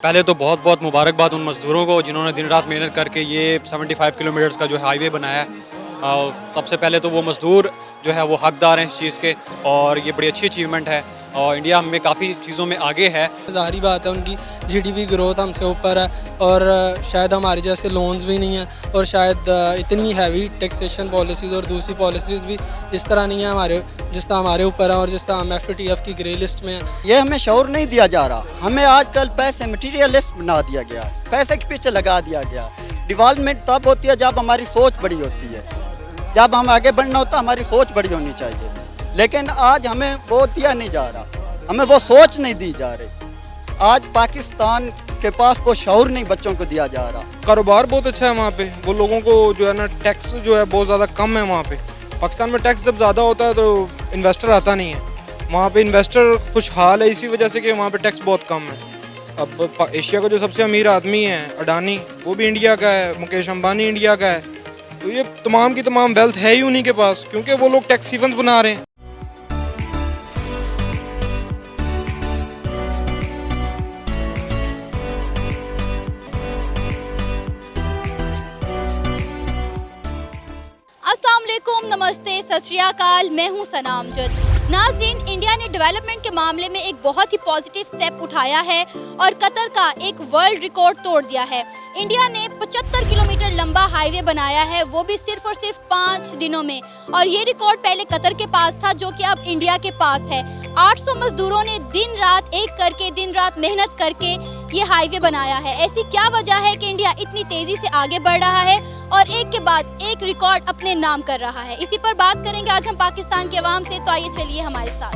पहले तो बहुत बहुत मुबारकबाद उन मज़दूरों को जिन्होंने दिन रात मेहनत करके ये 75 किलोमीटर्स का जो है हाईवे बनाया है। सबसे पहले तो वो मज़दूर जो है वो हकदार हैं इस चीज़ के, और ये बड़ी अच्छी अचीवमेंट है और इंडिया में काफ़ी चीज़ों में आगे है। ज़ाहिर बात है उनकी जीडीपी ग्रोथ हमसे ऊपर है और शायद हमारे जैसे लोन्स भी नहीं हैं और शायद इतनी हैवी टैक्सेशन पॉलिसीज़ और दूसरी पॉलिसीज़ भी इस तरह नहीं है हमारे जिस तरह हमारे ऊपर है और जिस तरह हम FATF की ग्रे लिस्ट में है। ये हमें शऊर नहीं दिया जा रहा। हमें आजकल पैसे मटीरियलिस्ट बना दिया गया, पैसे के पीछे लगा दिया गया। डेवलपमेंट तब होती है जब हमारी सोच बड़ी होती है, जब हम आगे बढ़ना होता हमारी सोच बड़ी होनी चाहिए। लेकिन आज हमें वो दिया नहीं जा रहा, हमें वो सोच नहीं दी जा रही। आज पाकिस्तान के पास वो शऊर नहीं बच्चों को दिया जा रहा। कारोबार बहुत अच्छा है वहाँ पे, वो लोगों को जो है ना टैक्स जो है बहुत ज़्यादा कम है वहाँ पे। पाकिस्तान में टैक्स जब ज़्यादा होता है तो इन्वेस्टर आता नहीं है, वहाँ पे इन्वेस्टर खुशहाल है इसी वजह से कि वहाँ पे टैक्स बहुत कम है। अब एशिया का जो सबसे अमीर आदमी है अडानी, वो भी इंडिया का है, मुकेश अंबानी इंडिया का है, तो ये तमाम की तमाम वेल्थ है ही उन्हीं के पास, क्योंकि वो लोग टैक्स हेवन्स बना रहे हैं। अस्सलाम वालेकुम, नमस्ते, सत श्री अकाल। मैं हूं सना अमजद। नाज़रीन, इंडिया ने डेवलपमेंट के मामले में एक बहुत ही पॉजिटिव स्टेप उठाया है और कतर का एक वर्ल्ड रिकॉर्ड तोड़ दिया है। इंडिया ने 75 किलोमीटर लंबा हाईवे बनाया है, वो भी सिर्फ और सिर्फ 5 दिनों में, और ये रिकॉर्ड पहले कतर के पास था जो कि अब इंडिया के पास है। 800 मजदूरों ने दिन रात मेहनत करके ये हाईवे बनाया है। ऐसी क्या वजह है कि इंडिया इतनी तेजी से आगे बढ़ रहा है और एक के बाद एक रिकॉर्ड अपने नाम कर रहा है? इसी पर बात करेंगे आज हम पाकिस्तान के अवाम से, तो आइए चलिए हमारे साथ।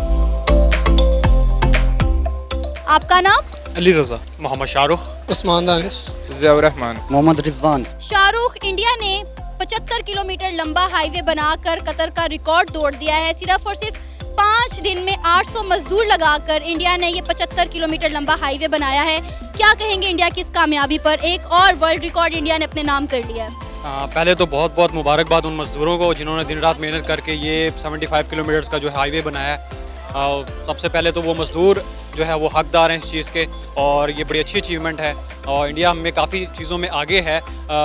आपका नाम? अली रज़ा, मोहम्मद शाहरुख, उस्मान दानिश, ज़ियाउर रहमान, मोहम्मद रिजवान। शाहरुख, इंडिया ने 75 किलोमीटर लंबा हाईवे बनाकर कतर का रिकॉर्ड तोड़ दिया है। सिर्फ और सिर्फ 5 दिन में 800 मजदूर लगाकर इंडिया ने ये 75 किलोमीटर लंबा हाईवे बनाया है। क्या कहेंगे इंडिया की इस कामयाबी पर? एक और वर्ल्ड रिकॉर्ड इंडिया ने अपने नाम कर लिया है। पहले तो बहुत बहुत मुबारकबाद उन मज़दूरों को जिन्होंने दिन रात मेहनत करके ये 75 किलोमीटर्स का जो है हाईवे बनाया है। सबसे पहले तो वो मज़दूर जो है वो हकदार हैं इस चीज़ के, और ये बड़ी अच्छी अचीवमेंट है और इंडिया में काफ़ी चीज़ों में आगे है।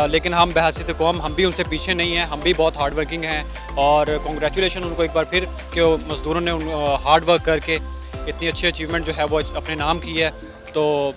लेकिन हम बहैसियत कौम हम भी उनसे पीछे नहीं हैं, हम भी बहुत हार्ड वर्किंग हैं और कॉन्ग्रेचुलेशन उनको एक बार फिर कि मज़दूरों ने हार्ड वर्क करके इतनी अच्छी अचीवमेंट जो है वो अपने नाम की है। तो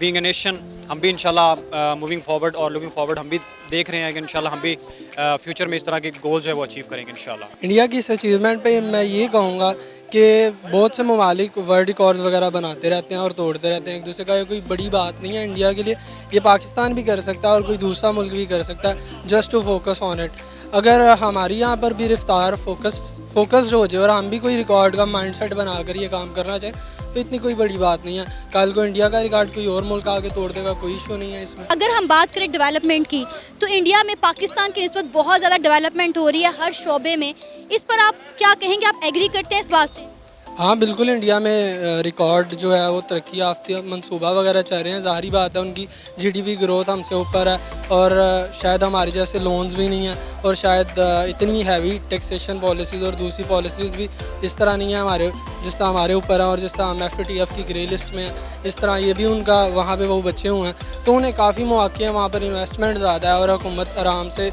बीइंग ए नेशन हम भी इंशाल्लाह मूविंग फॉरवर्ड और लुकिंग फॉरवर्ड हम भी देख रहे हैं कि इंशाल्लाह हम भी फ्यूचर में इस तरह के गोल्स है वो अचीव करेंगे इंशाल्लाह। इंडिया की इस अचीवमेंट पे मैं ये कहूँगा कि बहुत से ममालिक वर्ल्ड रिकॉर्ड्स वगैरह बनाते रहते हैं और तोड़ते रहते हैं एक दूसरे का। ये कोई बड़ी बात नहीं है इंडिया के लिए, ये पाकिस्तान भी कर सकता है और कोई दूसरा मुल्क भी कर सकता है, just to focus on it. अगर हमारी यहाँ पर भी रफ्तार फोकस्ड हो जाए और हम भी कोई रिकॉर्ड का माइंडसेट बनाकर ये काम करना चाहें तो इतनी कोई बड़ी बात नहीं है। कल को इंडिया का रिकॉर्ड कोई और मुल्क आगे तोड़ देगा, कोई इशू नहीं है इसमें। अगर हम बात करें डेवलपमेंट की, तो इंडिया में पाकिस्तान की निस्बत बहुत ज़्यादा डेवलपमेंट हो रही है हर शोबे में। इस पर आप क्या कहेंगे? आप एग्री करते हैं इस बात से? हाँ बिल्कुल, इंडिया में रिकॉर्ड जो है वो तरक्की याफ्ता मंसूबा वगैरह चल रहे हैं। ज़ाहिर बात है उनकी जीडीपी ग्रोथ हमसे ऊपर है और शायद हमारे जैसे लोन्स भी नहीं हैं और शायद इतनी हैवी टैक्सेशन पॉलिसीज़ और दूसरी पॉलिसीज़ भी इस तरह नहीं है हमारे जिस तरह हमारे ऊपर है और जिस तरह हम FATF की ग्रे लिस्ट में है, इस तरह ये भी उनका वहाँ पे वो बचे हुए हैं। तो उन्हें काफ़ी मौके हैं, वहाँ पर इन्वेस्टमेंट ज़्यादा है और हुकूमत आराम से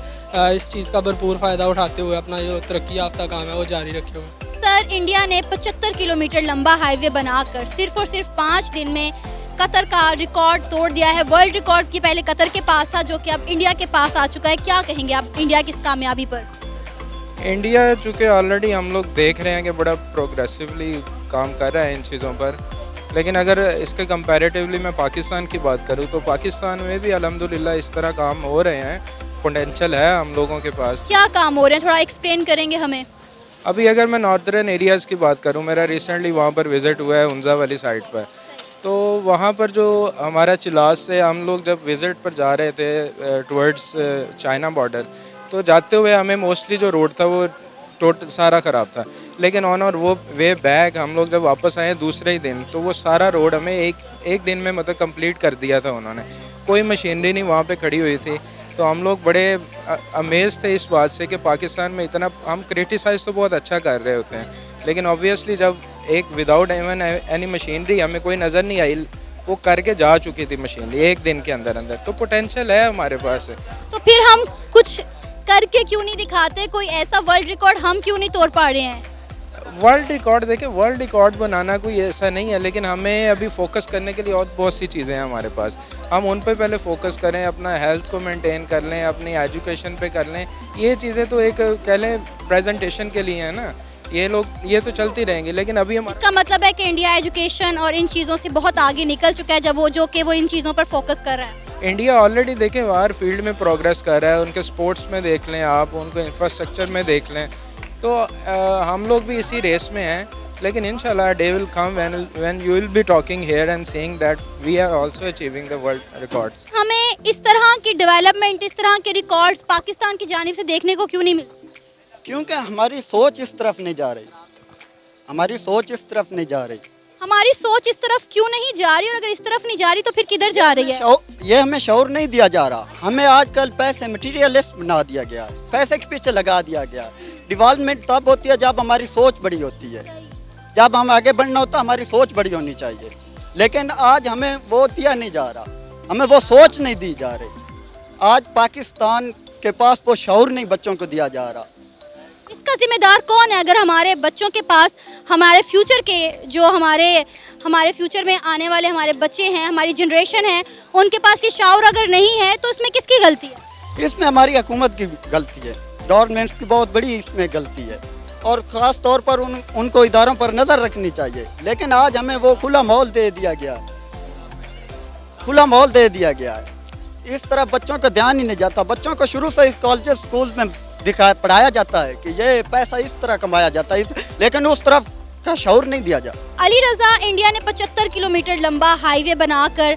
इस चीज़ का भरपूर फ़ायदा उठाते हुए अपना जो तरक्की याफ्ता काम है वो जारी रखे हुए। सर, इंडिया ने 75 किलोमीटर लंबा हाईवे बनाकर सिर्फ और सिर्फ 5 दिन में कतर का रिकॉर्ड तोड़ दिया है। वर्ल्ड रिकॉर्ड की पहले कतर के पास था जो कि अब इंडिया के पास आ चुका है। क्या कहेंगे आप इंडिया की इस कामयाबी पर? इंडिया चूँकि ऑलरेडी हम लोग देख रहे हैं कि बड़ा प्रोग्रेसिवली काम कर रहा है इन चीज़ों पर, लेकिन अगर इसके कंपैरेटिवली मैं पाकिस्तान की बात करूँ तो पाकिस्तान में भी अल्हम्दुलिल्लाह इस तरह काम हो रहे हैं, पोटेंशियल है हम लोगों के पास। क्या काम हो रहे हैं, थोड़ा एक्सप्लेन करेंगे हमें? अभी अगर मैं नॉर्दर्न एरियाज़ की बात करूं, मेरा रिसेंटली वहाँ पर विज़िट हुआ है हुंजा वाली साइड पर, तो वहाँ पर जो हमारा चिलास से हम लोग जब विज़िट पर जा रहे थे टुवर्ड्स चाइना बॉर्डर, तो जाते हुए हमें मोस्टली जो रोड था वो सारा ख़राब था, लेकिन ऑन और वो वे बैक हम लोग जब वापस आए दूसरे ही दिन, तो वो सारा रोड हमें एक दिन में मतलब कंप्लीट कर दिया था उन्होंने। कोई मशीनरी नहीं वहाँ पे खड़ी हुई थी, तो हम लोग बड़े अमेज़ थे इस बात से कि पाकिस्तान में इतना हम क्रिटिसाइज़ तो बहुत अच्छा कर रहे होते हैं, लेकिन ऑब्वियसली जब एक विदाउट इवन एनी मशीनरी हमें कोई नज़र नहीं आई वो करके जा चुकी थी मशीन एक दिन के अंदर अंदर। तो पोटेंशियल है हमारे पास। तो फिर हम कुछ करके क्यों नहीं दिखाते? कोई ऐसा वर्ल्ड रिकॉर्ड हम क्यों नहीं तोड़ पा रहे हैं? वर्ल्ड रिकॉर्ड देखें, वर्ल्ड रिकॉर्ड बनाना कोई ऐसा नहीं है, लेकिन हमें अभी फोकस करने के लिए और बहुत सी चीज़ें हैं हमारे पास। हम उन पे पहले फोकस करें, अपना हेल्थ को मेंटेन कर लें, अपनी एजुकेशन पे कर लें। ये चीज़ें तो एक कह लें प्रेजेंटेशन के लिए है ना, ये तो चलती रहेंगी, लेकिन अभी हम इसका मतलब है कि इंडिया एजुकेशन और इन चीज़ों से बहुत आगे निकल चुका है, जब वो इन चीज़ों पर फोकस कर रहा है। इंडिया ऑलरेडी देखें हर फील्ड में प्रोग्रेस कर रहा है। उनके स्पोर्ट्स में देख लें आप, उनको इंफ्रास्ट्रक्चर में देख लें। तो हम लोग भी इसी रेस में हैं, लेकिन इंशाल्लाह day will come when you will be talking here and saying that we are also achieving the world records. हमें इस तरह की डेवलपमेंट, इस तरह के रिकॉर्ड्स पाकिस्तान की जानिब से देखने को क्यों नहीं मिलते? क्योंकि हमारी सोच इस तरफ नहीं जा रही, हमारी सोच इस तरफ नहीं जा रही। हमारी सोच इस तरफ क्यों नहीं जा रही? और अगर इस तरफ नहीं जा रही तो फिर किधर जा रही है? ये हमें शौर नहीं दिया जा रहा। हमें आजकल पैसे मटीरियलिस्ट बना दिया गया, पैसे के पीछे लगा दिया गया। डेवलपमेंट तब होती है जब हमारी सोच बड़ी होती है, जब हम आगे बढ़ना होता हमारी सोच बड़ी होनी चाहिए। लेकिन आज हमें वो दिया नहीं जा रहा, हमें वो सोच नहीं दी जा रही। आज पाकिस्तान के पास वो शौर नहीं बच्चों को दिया जा रहा। इसका जिम्मेदार कौन है? अगर हमारे बच्चों के पास हमारे फ्यूचर के जो हमारे फ्यूचर में आने वाले हमारे बच्चे हैं, हमारी जनरेशन है, उनके पास ये शौर अगर नहीं है तो इसमें किसकी गलती है? इसमें हमारी हुकूमत की गलती है, गवर्नमेंट की बहुत बड़ी इसमें गलती है, और ख़ास तौर पर उनको इदारों पर नज़र रखनी चाहिए। लेकिन आज हमें वो खुला माहौल दे दिया गया, खुला माहौल दे दिया गया है। इस तरह बच्चों का ध्यान ही नहीं जाता। बच्चों को शुरू से कॉलेज स्कूल में पढ़ाया जाता है कि ये पैसा इस तरह कमाया जाता है, लेकिन उस तरफ का शौर नहीं दिया जाता। अली रज़ा, इंडिया ने 75 किलोमीटर लंबा हाईवे बनाकर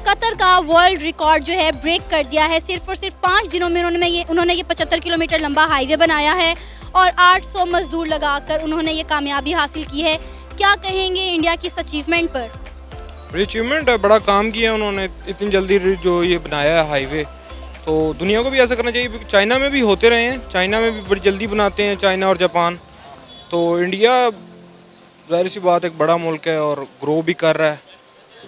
कतर का वर्ल्ड रिकॉर्ड जो है ब्रेक कर दिया है। सिर्फ और सिर्फ 5 दिनों में उन्होंने ये 75 किलोमीटर लंबा हाईवे बनाया है और 800 मजदूर लगाकर उन्होंने ये कामयाबी हासिल की है। क्या कहेंगे इंडिया की इस अचीवमेंट पर? बड़ी अचीवमेंट है, बड़ा काम किया उन्होंने इतनी जल्दी जो ये बनाया है हाईवे। तो दुनिया को भी ऐसा करना चाहिए, क्योंकि चाइना में भी होते रहे हैं, चाइना में भी बड़ी जल्दी बनाते हैं, चाइना और जापान। तो इंडिया ज़ाहिर सी बात एक बड़ा मुल्क है और ग्रो भी कर रहा है।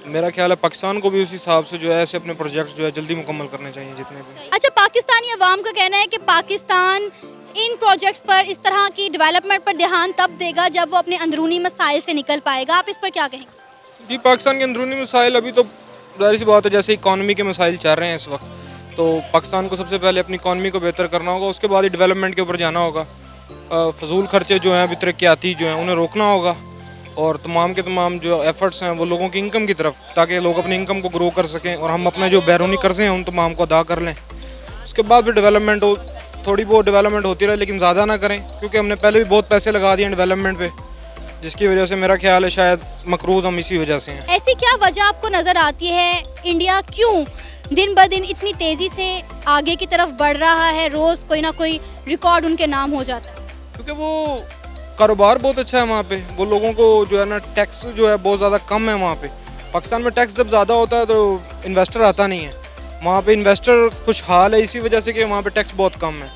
मेरा ख्याल है पाकिस्तान को भी उस हिसाब से जो है ऐसे अपने प्रोजेक्ट्स जो है जल्दी मुकम्मल करने चाहिए जितने भी। अच्छा, पाकिस्तानी अवाम का कहना है कि पाकिस्तान इन प्रोजेक्ट्स पर, इस तरह की डेवलपमेंट पर ध्यान तब देगा जब वो अपने अंदरूनी मसाइल से निकल पाएगा। आप इस पर क्या कहेंगे? जी, पाकिस्तान के अंदरूनी मसाइल अभी तो ज़ाहिर सी बात है, जैसे इकॉनमी के मसाइल चल रहे हैं इस वक्त, तो पाकिस्तान को सबसे पहले अपनी इकॉनमी को बेहतर करना होगा, उसके बाद ही डेवलपमेंट के ऊपर जाना होगा। फजूल खर्चे जो हैं अभी तरक्याती जो हैं उन्हें रोकना होगा, और तमाम के तमाम जो एफर्ट्स हैं वो लोगों की इनकम की तरफ, ताकि लोग अपनी इनकम को ग्रो कर सकें और हम अपने जो बैरूनी कर्जे हैं उन तमाम को अदा कर लें। उसके बाद भी डेवलपमेंट हो, थोड़ी बहुत डेवलपमेंट होती रहे, लेकिन ज़्यादा ना करें, क्योंकि हमने पहले भी बहुत पैसे लगा दिए डेवलपमेंट पे, जिसकी वजह से मेरा ख्याल है शायद मकरूज़ हम इसी वजह से हैं। ऐसी क्या वजह आपको नज़र आती है, इंडिया क्यों दिन ब दिन इतनी तेज़ी से आगे की तरफ बढ़ रहा है? रोज़ कोई ना कोई रिकॉर्ड उनके नाम हो जाता है। क्योंकि वो कारोबार बहुत अच्छा है वहाँ पे, वो लोगों को जो है ना टैक्स जो है बहुत ज़्यादा कम है वहाँ पे। पाकिस्तान में टैक्स जब ज़्यादा होता है तो इन्वेस्टर आता नहीं है वहाँ पे, इन्वेस्टर खुशहाल है इसी वजह से कि वहाँ पे टैक्स बहुत कम है।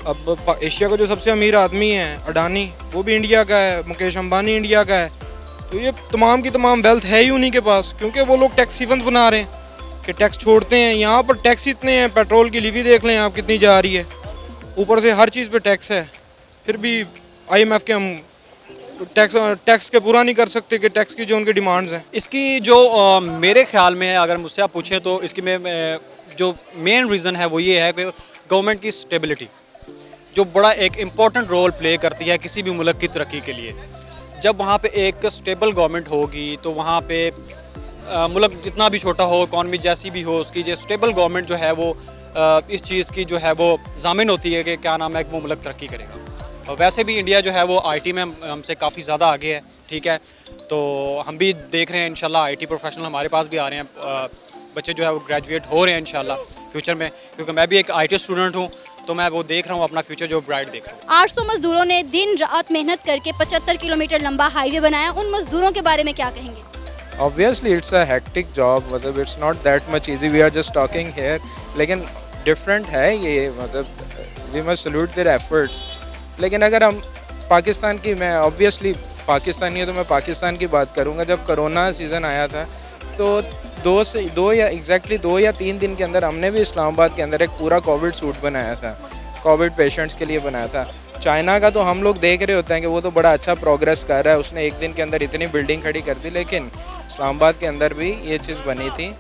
अब एशिया का जो सबसे अमीर आदमी है अडानी, वो भी इंडिया का है, मुकेश अंबानी इंडिया का है, तो ये तमाम की तमाम वेल्थ है ही उन्हीं के पास, क्योंकि वो लोग टैक्स हेवंस बना रहे हैं कि टैक्स छोड़ते हैं। यहाँ पर टैक्स इतने हैं, पेट्रोल की लीवी देख लें आप कितनी जा रही है, ऊपर से हर चीज़ पे टैक्स है, फिर भी IMF के हम टैक्स के पूरा नहीं कर सकते कि टैक्स की जो उनकी डिमांड्स हैं। इसकी जो मेरे ख्याल में अगर मुझसे आप पूछें तो इसकी में जो मेन रीज़न है वो ये है कि गवर्नमेंट की स्टेबिलिटी जो बड़ा एक इम्पॉर्टेंट रोल प्ले करती है किसी भी मुल्क की तरक्की के लिए। जब वहाँ पे एक स्टेबल गवर्नमेंट होगी तो वहाँ पे मुल्क जितना भी छोटा हो, इकॉनमी जैसी भी हो, उसकी जो स्टेबल गवर्नमेंट जो है वो इस चीज़ की जो है वो ज़ामिन होती है कि क्या नाम है कि वो मुल्क तरक्की करेगा। और वैसे भी इंडिया जो है वो IT में हमसे काफ़ी ज़्यादा आगे है, ठीक है, तो हम भी देख रहे हैं इंशाल्लाह IT प्रोफेशनल हमारे पास भी आ रहे हैं, बच्चे जो है वो ग्रेजुएट हो रहे हैं इंशाल्लाह फ्यूचर में, क्योंकि मैं भी एक IT स्टूडेंट हूँ, तो मैं वो देख रहा हूँ अपना फ्यूचर जो ब्राइट देख रहा हूँ। 800 मजदूरों ने दिन रात मेहनत करके 75 किलोमीटर लंबा हाईवे बनाया, उन मजदूरों के बारे में क्या कहेंगे? Obviously it's a hectic job, मतलब it's not that much easy, we are just talking here, लेकिन different है ये, मतलब we must salute their efforts। लेकिन अगर हम पाकिस्तान की, मैं ऑब्वियसली पाकिस्तानी है तो मैं पाकिस्तान की बात करूँगा, जब कोरोना सीज़न आया था तो दो या 3 दिन के अंदर हमने भी इस्लामाबाद के अंदर एक पूरा कोविड सूट बनाया था, कोविड पेशेंट्स के लिए बनाया था। चाइना का तो हम लोग देख रहे होते हैं कि वो तो बड़ा अच्छा प्रोग्रेस कर रहा है, उसने एक दिन के अंदर इतनी बिल्डिंग खड़ी कर दी, लेकिन इस्लामाबाद के अंदर भी ये चीज़ बनी थी,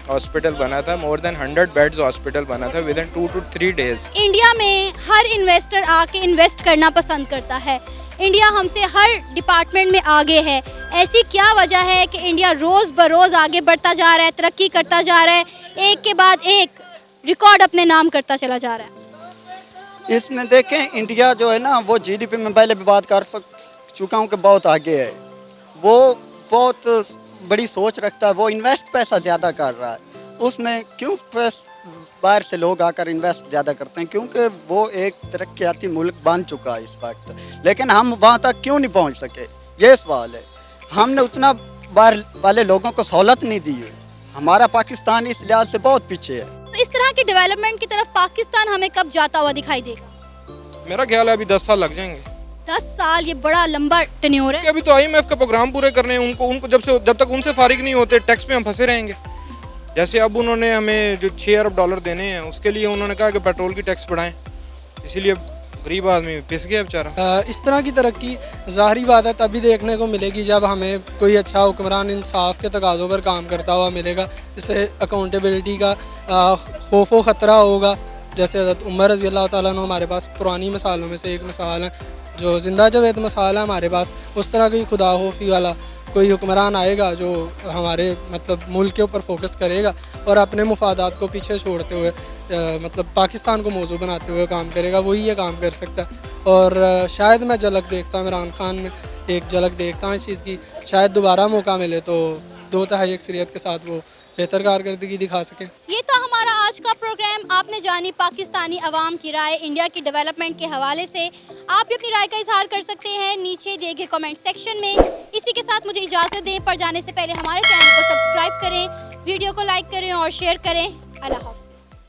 हॉस्पिटल बना था, मोर देन 100 बेड्स हॉस्पिटल बना था with in 2 to 3 days। India में हर इन्वेस्टर आके इन्वेस्ट करना पसंद करता है। इंडिया हमसे हर डिपार्टमेंट में आगे है। ऐसी क्या वजह है कि इंडिया रोज़ बरोज़ आगे बढ़ता जा रहा है, तरक्की करता जा रहा है, एक के बाद एक रिकॉर्ड अपने नाम करता चला जा रहा है? इसमें देखें, इंडिया जो है ना वो जीडीपी में पहले भी बात कर चुका हूँ कि बहुत आगे है। वो बहुत बड़ी सोच रखता है, वो इन्वेस्ट पैसा ज़्यादा कर रहा है। उसमें क्यों बाहर से लोग आकर इन्वेस्ट ज़्यादा करते हैं? क्योंकि वो एक तरक्याती मुल्क बन चुका है इस वक्त, लेकिन हम वहाँ तक क्यों नहीं पहुँच सके, ये सवाल है। हमने उतना बाहर वाले लोगों को सहूलत नहीं दी है। हमारा पाकिस्तान इस लिहाज से बहुत पीछे है। तो इस तरह की डेवलपमेंट की तरफ पाकिस्तान हमें कब जाता हुआ दिखाई देगा? मेरा ख्याल है अभी 10 साल लग जाएंगे। 10 साल, ये बड़ा लंबा टेन्योर है। अभी तो IMF का प्रोग्राम पूरे करने हैं उनको जब तक उनसे फारिग नहीं होते टैक्स में हम फंसे रहेंगे। जैसे अब उन्होंने हमें जो $6 अरब देने हैं, उसके लिए उन्होंने कहा कि पेट्रोल की टैक्स बढ़ाएं, इसीलिए गरीब आदमी पिस गया बेचारा। इस तरह की तरक्की ज़ाहिरी बात है तभी देखने को मिलेगी जब हमें कोई अच्छा हुक्मरान इंसाफ के तकाज़ों पर काम करता हुआ मिलेगा, जिससे अकाउंटेबिलिटी का खौफ व ख़तरा होगा। जैसे हज़रत उमर रज़ी अल्लाह ताला अन्हु हमारे पास पुरानी मिसालों में से एक मिसाल है, जो जिंदा जवेद मिसाल है हमारे पास। उस तरह की खुदा खौफी वाला कोई हुक्मरान आएगा जो हमारे मतलब मुल्क के ऊपर फोकस करेगा और अपने मुफादात को पीछे छोड़ते हुए मतलब पाकिस्तान को मौजू बनाते हुए काम करेगा, वही ये काम कर सकता है। और शायद मैं झलक देखता हूँ इमरान खान में, एक झलक देखता हूँ इस चीज़ की, शायद दोबारा मौका मिले तो 2/3 अक्सरियत के साथ वो बेहतर कारकर्दगी दिखा सके। ये था हमारा आज का प्रोग्राम। आपने जानी पाकिस्तानी अवाम की राय इंडिया की डेवलपमेंट के हवाले से। आप भी अपनी राय का इजहार कर सकते हैं नीचे दिए गए कमेंट सेक्शन में। इसी के साथ मुझे इजाज़त दें, पर जाने से पहले हमारे चैनल को सब्सक्राइब करें, वीडियो को लाइक करें और शेयर करें। अल्लाह हाफ़िज़।